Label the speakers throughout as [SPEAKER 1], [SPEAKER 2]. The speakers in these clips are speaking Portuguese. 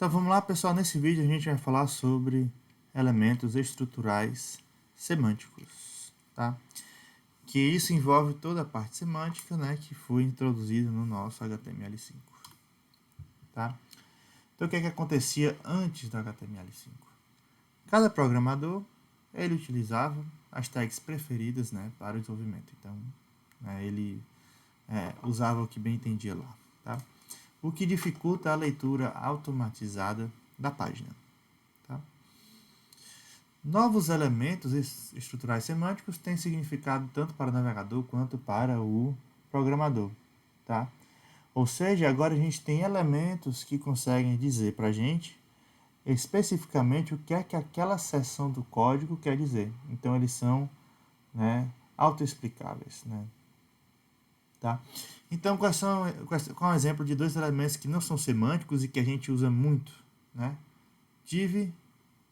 [SPEAKER 1] Então vamos lá, pessoal. Nesse vídeo a gente vai falar sobre elementos estruturais semânticos, tá? Que isso envolve toda a parte semântica, né, que foi introduzida no nosso HTML5, tá? Então o que é que acontecia antes do HTML5? Cada programador ele utilizava as tags preferidas, né, para o desenvolvimento. Então, né, ele usava o que bem entendia lá, tá? O que dificulta a leitura automatizada da página. Tá? Novos elementos estruturais semânticos têm significado tanto para o navegador quanto para o programador. Tá? Ou seja, agora a gente tem elementos que conseguem dizer para a gente especificamente o que é que aquela seção do código quer dizer. Então eles são, né, autoexplicáveis. Né? Tá? Então, qual é o exemplo de dois elementos que não são semânticos e que a gente usa muito? Né? Div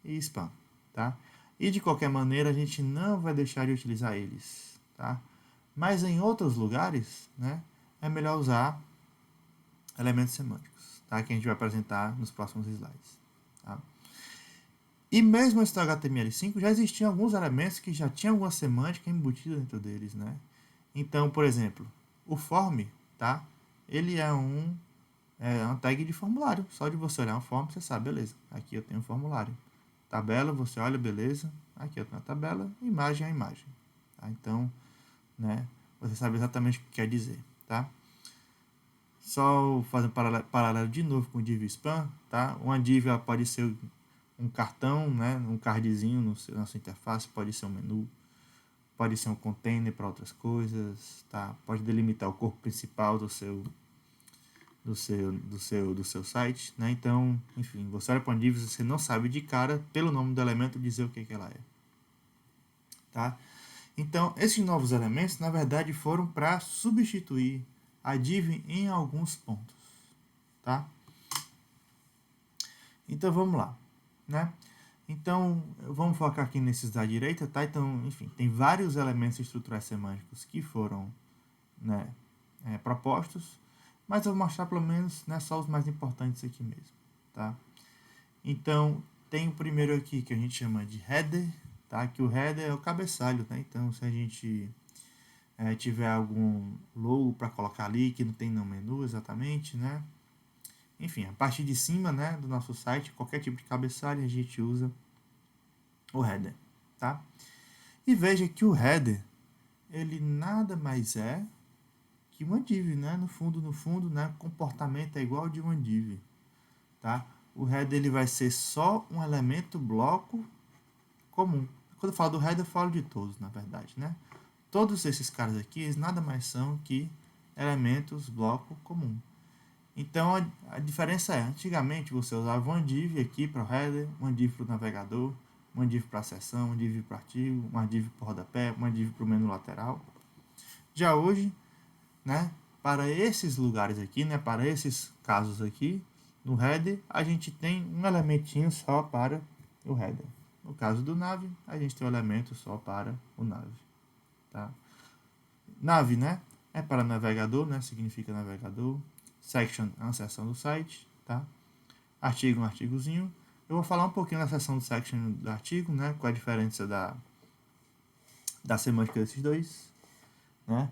[SPEAKER 1] e span. Tá? E de qualquer maneira, a gente não vai deixar de utilizar eles. Tá? Mas em outros lugares, né, é melhor usar elementos semânticos, tá? Que a gente vai apresentar nos próximos slides. Tá? E mesmo esse HTML5 já existiam alguns elementos que já tinham alguma semântica embutida dentro deles. Né? Então, por exemplo, o form, tá? Ele é uma tag de formulário. Só de você olhar um form, você sabe, beleza, aqui eu tenho um formulário. Tabela, você olha, beleza, aqui eu tenho a tabela, imagem é a imagem. Tá? Então, né, você sabe exatamente o que quer dizer. Tá? Só fazendo paralelo de novo com o div span, tá? Uma div pode ser um cartão, né, um cardzinho na sua interface, pode ser um menu, pode ser um container para outras coisas, tá? Pode delimitar o corpo principal do seu site, né? Então, enfim, você olha para uma div e você não sabe de cara, pelo nome do elemento, dizer o que ela é, tá? Então, esses novos elementos, na verdade, foram para substituir a div em alguns pontos, tá? Então, vamos lá, né? Então, vamos focar aqui nesses da direita, tá? Então, enfim, tem vários elementos estruturais semânticos que foram, né, propostos, mas eu vou mostrar pelo menos, né, só os mais importantes aqui mesmo, tá? Então, tem o primeiro aqui que a gente chama de header, tá? Que o header é o cabeçalho, né? Então, se a gente tiver algum logo para colocar ali que não tem no menu exatamente, né? Enfim, a parte de cima, né, do nosso site, qualquer tipo de cabeçalho, a gente usa o header, tá? E veja que o header, ele nada mais é que uma div, né? No fundo, né, o comportamento é igual ao de uma div, tá? O header ele vai ser só um elemento bloco comum. Quando eu falo do header, eu falo de todos, na verdade, né? Todos esses caras aqui, eles nada mais são que elementos bloco comum. Então, a diferença é, antigamente você usava uma div aqui para o header, uma div para o navegador, uma div para a seção, uma div para o artigo, uma div para o rodapé, uma div para o menu lateral. Já hoje, né, para esses lugares aqui, né, para esses casos aqui, no header, a gente tem um elementinho só para o header. No caso do nav, a gente tem um elemento só para o nav. Tá? Nav, né, é para navegador, né, significa navegador. Section é uma seção do site, tá? Artigo é um artigozinho. Eu vou falar um pouquinho da seção do section do artigo, né? Qual é a diferença da semântica desses dois, né?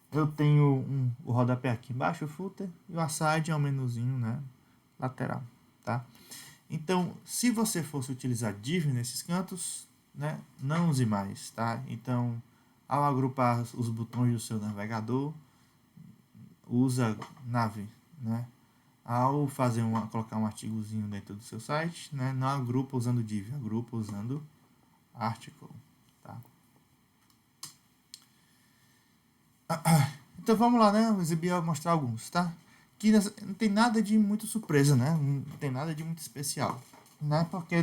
[SPEAKER 1] Eu tenho o rodapé aqui embaixo, o footer, e o aside é um menuzinho, né, lateral, tá? Então, se você fosse utilizar div nesses cantos, né, não use mais, tá? Então, ao agrupar os botões do seu navegador, usa nav, né? Ao colocar um artigozinho dentro do seu site, né, não agrupa usando div, agrupa usando article, tá? Então vamos lá, né? Eu exibir, mostrar alguns, tá? Que não tem nada de muito surpresa, né? Não tem nada de muito especial, né? Porque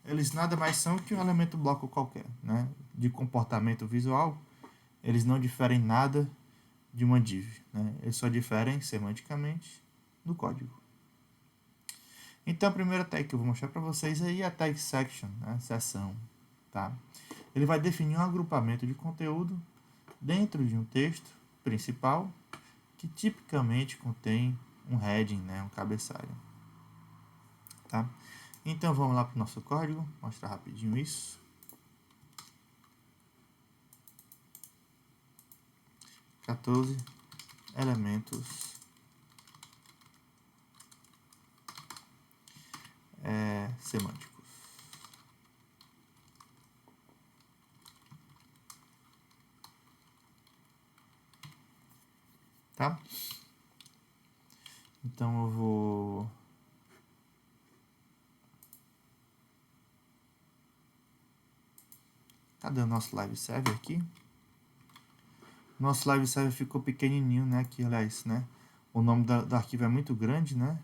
[SPEAKER 1] eles nada mais são que um elemento bloco qualquer, né? De comportamento visual, eles não diferem nada de uma div, né? Eles só diferem semanticamente no código. Então a primeira tag que eu vou mostrar para vocês aí é a tag section, né? Seção, tá? Ele vai definir um agrupamento de conteúdo dentro de um texto principal que tipicamente contém um heading, né? Um cabeçalho. tá? Então vamos lá para o nosso código, mostrar rapidinho isso. Quatorze elementos semânticos. Tá? Então eu vou... Cadê o nosso live server aqui? Nosso live server ficou pequenininho, né? Aqui, aliás, né? O nome do arquivo é muito grande, né?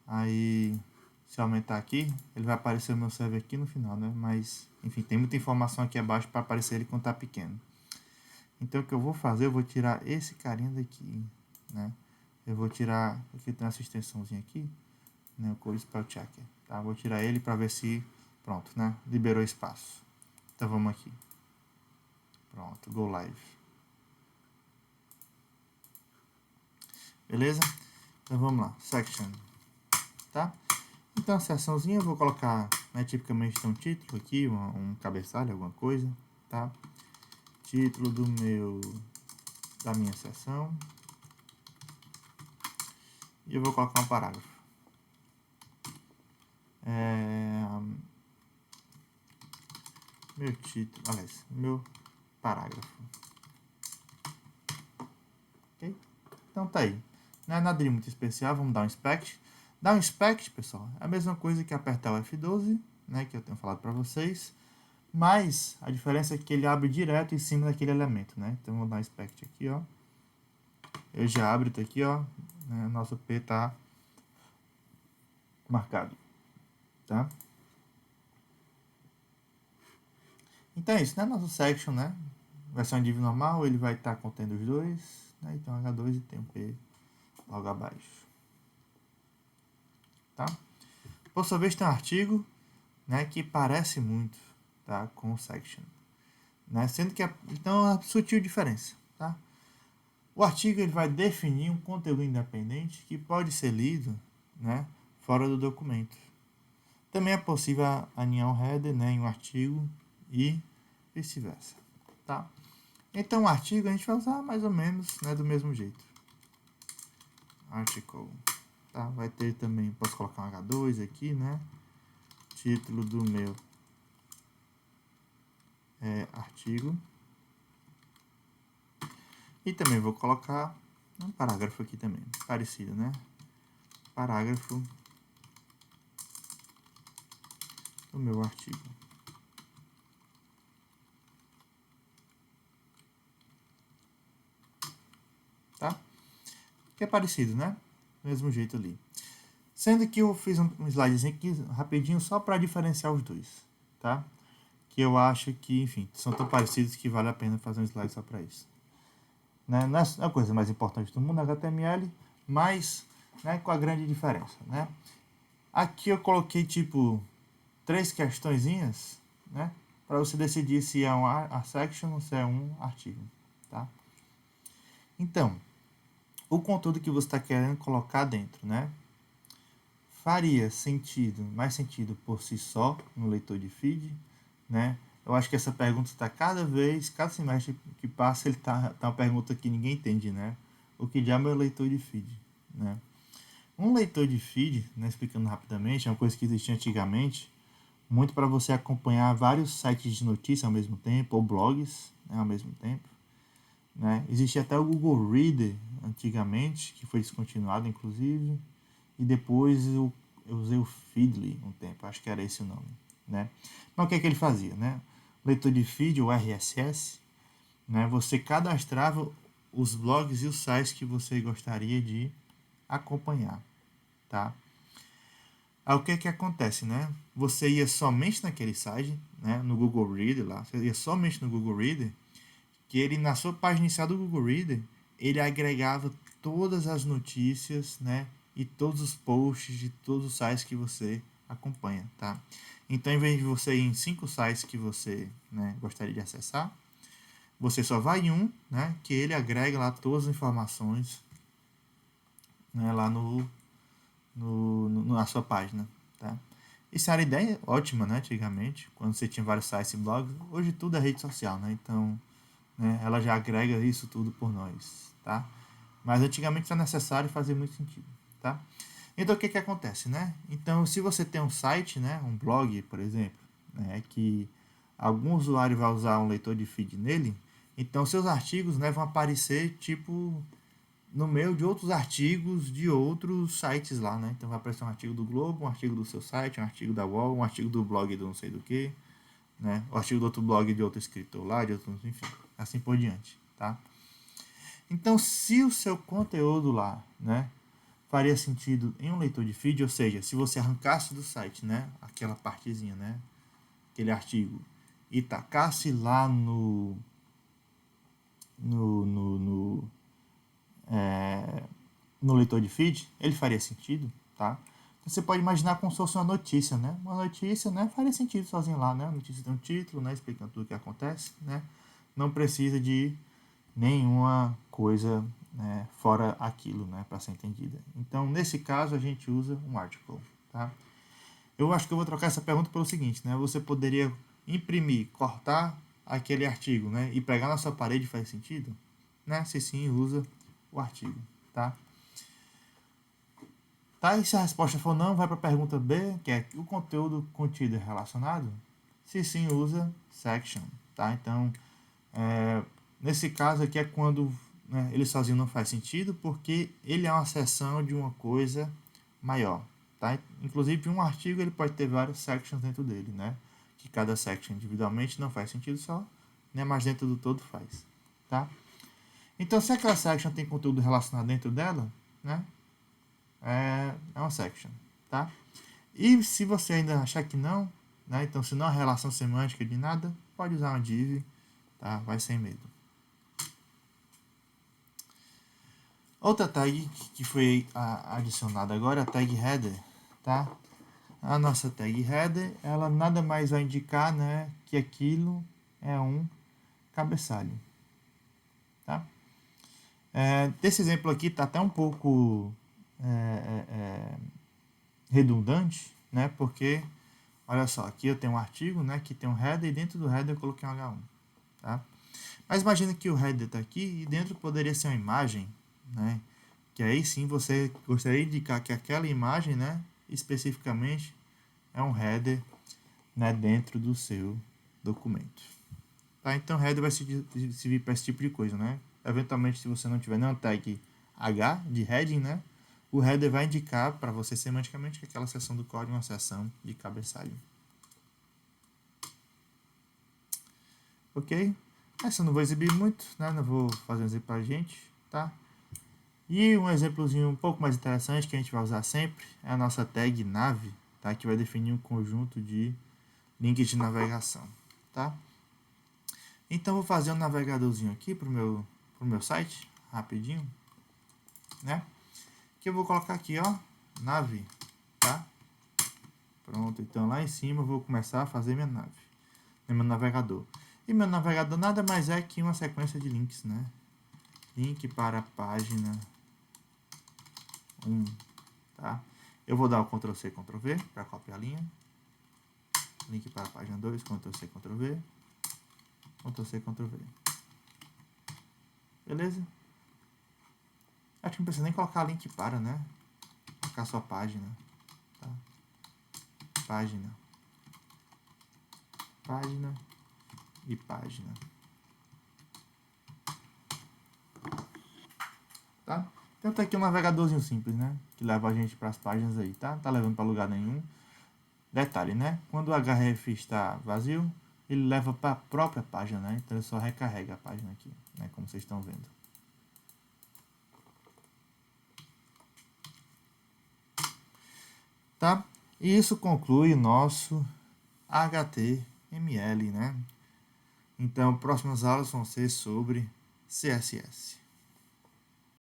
[SPEAKER 1] Aí, se eu aumentar aqui, ele vai aparecer o meu server aqui no final, né? Mas, enfim, tem muita informação aqui abaixo para aparecer ele quando tá pequeno. Então, o que eu vou fazer, eu vou tirar esse carinha daqui, né? Eu vou tirar, aqui tem essa extensãozinha aqui, né? O Code Spell Checker, tá? Vou tirar ele para ver se, pronto, né? Liberou espaço. Então, vamos aqui. Pronto, Go Live. Beleza? Então, vamos lá. Section, tá? Então, a seçãozinha eu vou colocar, né? Tipicamente tem um título aqui, um cabeçalho, alguma coisa, tá? Título da minha seção. E eu vou colocar um parágrafo. Meu título, aliás, meu parágrafo. Ok? Então tá aí. Não é nada de muito especial, vamos dar um inspect. Dar um inspect, pessoal, é a mesma coisa que apertar o F12, né, que eu tenho falado para vocês, mas a diferença é que ele abre direto em cima daquele elemento, né? Então vou dar um inspect aqui, ó. Eu já abro isso aqui, ó. Né, nosso P tá marcado, tá? Então é isso, né? Nosso section, né? Versão div normal, ele vai estar contendo os dois, né? Então H2 e tem um P logo abaixo, tá? Por sua vez tem um artigo, né, que parece muito, tá, com o section, né? Sendo que então é uma sutil diferença, tá? O artigo ele vai definir um conteúdo independente que pode ser lido, né, fora do documento. Também é possível alinhar um header, né, em um artigo e vice-versa, tá? Então o artigo a gente vai usar mais ou menos, né, do mesmo jeito. Article, tá? Vai ter também, posso colocar um H2 aqui, né? Título do meu artigo. E também vou colocar um parágrafo aqui também, parecido, né? Parágrafo do meu artigo. Tá? Que é parecido, né? Do mesmo jeito ali. Sendo que eu fiz um slidezinho aqui rapidinho só para diferenciar os dois, tá? Que eu acho que, enfim, são tão parecidos que vale a pena fazer um slide só para isso. Né? Não é a coisa mais importante do mundo, HTML, mas, né, com a grande diferença, né? Aqui eu coloquei, tipo, 3 questõezinhas, né? Para você decidir se é a section ou se é um artigo, tá? Então, o conteúdo que você está querendo colocar dentro, né? Faria sentido, mais sentido por si só no leitor de feed, né? Eu acho que essa pergunta está cada semestre que passa, ele tá uma pergunta que ninguém entende, né? O que diabo é o leitor de feed, né? Um leitor de feed, né, explicando rapidamente, é uma coisa que existia antigamente, muito para você acompanhar vários sites de notícia ao mesmo tempo, ou blogs, né, ao mesmo tempo. Né? Existia até o Google Reader antigamente, que foi descontinuado, inclusive, e depois eu usei o Feedly um tempo, acho que era esse o nome. Né? Mas o que é que ele fazia? Né? O leitor de feed, o RSS, né, você cadastrava os blogs e os sites que você gostaria de acompanhar. Tá? Aí o que é que acontece, né? Você ia somente naquele site, né? No Google Reader lá, você ia somente no Google Reader, que ele na sua página inicial do Google Reader, ele agregava todas as notícias, né? E todos os posts de todos os sites que você acompanha, tá? Então, em vez de você ir em 5 sites que você, né, gostaria de acessar, você só vai em um, né? Que ele agrega lá todas as informações, né, lá na sua página, tá? tá? Isso era ideia ótima, né, antigamente, quando você tinha vários sites e blogs. Hoje tudo é rede social, né? Então, né, ela já agrega isso tudo por nós, tá? Mas antigamente era necessário fazer muito sentido, tá? Então, o que que acontece, né? Então, se você tem um site, né, um blog, por exemplo, né, que algum usuário vai usar um leitor de feed nele, então seus artigos, né, vão aparecer, tipo, no meio de outros artigos de outros sites lá, né? Então vai aparecer um artigo do Globo, um artigo do seu site, um artigo da UOL, um artigo do blog do não sei do que, né? O artigo do outro blog de outro escritor lá, de outro, enfim, assim por diante, tá? Então, se o seu conteúdo lá, né, faria sentido em um leitor de feed, ou seja, se você arrancasse do site, né, aquela partezinha, né, aquele artigo, e tacasse lá no, no, no, no leitor de feed, ele faria sentido, tá? Então, você pode imaginar como se fosse uma notícia, né? Uma notícia, né, faria sentido sozinho lá, né? A notícia tem um título, né, explicando tudo o que acontece, né? Não precisa de nenhuma coisa, né, fora aquilo, né, para ser entendida. Então, nesse caso, a gente usa um article, tá? Eu acho que eu vou trocar essa pergunta pelo seguinte, né? Você poderia imprimir, cortar aquele artigo, né, e pegar na sua parede, faz sentido? Né? Se sim, usa o artigo, tá? Tá, e se a resposta for não, vai para a pergunta B, que é o conteúdo contido é relacionado? Se sim, usa section, tá? Então, nesse caso aqui é quando, né, ele sozinho não faz sentido, porque ele é uma seção de uma coisa maior, tá? Inclusive, um artigo ele pode ter várias sections dentro dele, né? Que cada section individualmente não faz sentido só, né? Mas dentro do todo faz, tá? Então, se aquela section tem conteúdo relacionado dentro dela, né? É uma section, tá? E se você ainda achar que não, né? Então, se não há relação semântica de nada, pode usar uma div, tá? Vai sem medo. Outra tag que foi adicionada agora é a tag header, tá? A nossa tag header, ela nada mais vai indicar, né, que aquilo é um cabeçalho, tá? Desse exemplo aqui tá até um pouco redundante, né? Porque, olha só, aqui eu tenho um artigo, né, que tem um header e dentro do header eu coloquei um H1, tá? Mas imagina que o header está aqui e dentro poderia ser uma imagem, né? Que aí sim você gostaria de indicar que aquela imagem, né, especificamente é um header, né, dentro do seu documento. Tá? Então, header vai servir para esse tipo de coisa, né? Eventualmente, se você não tiver nenhuma tag H de heading, né, o header vai indicar para você semanticamente que aquela seção do código é uma seção de cabeçalho. Ok? Essa eu não vou exibir muito, né? Não vou fazer um exemplo para a gente, tá? E um exemplozinho um pouco mais interessante que a gente vai usar sempre é a nossa tag nav, tá? Que vai definir um conjunto de links de navegação, tá? Então vou fazer um navegadorzinho aqui pro meu site, rapidinho, né? Que eu vou colocar aqui, ó, nav, tá? Pronto, então lá em cima eu vou começar a fazer minha nave, meu navegador. E meu navegador nada mais é que uma sequência de links, né? Link para a página 1, tá? Eu vou dar o Ctrl C, Ctrl V para copiar a linha. Link para a página 2, Ctrl C, Ctrl V. Ctrl C, Ctrl V. Beleza? Acho que não precisa nem colocar link para, né? Colocar só página. Tá? Página. Página e página. Tá? Então tá aqui um navegadorzinho simples, né? Que leva a gente para as páginas aí, tá? Não tá levando para lugar nenhum. Detalhe, né? Quando o href está vazio, ele leva para a própria página, né? Então ele só recarrega a página aqui, né? Como vocês estão vendo. Tá? E isso conclui o nosso HTML, né? Então, próximas aulas vão ser sobre CSS.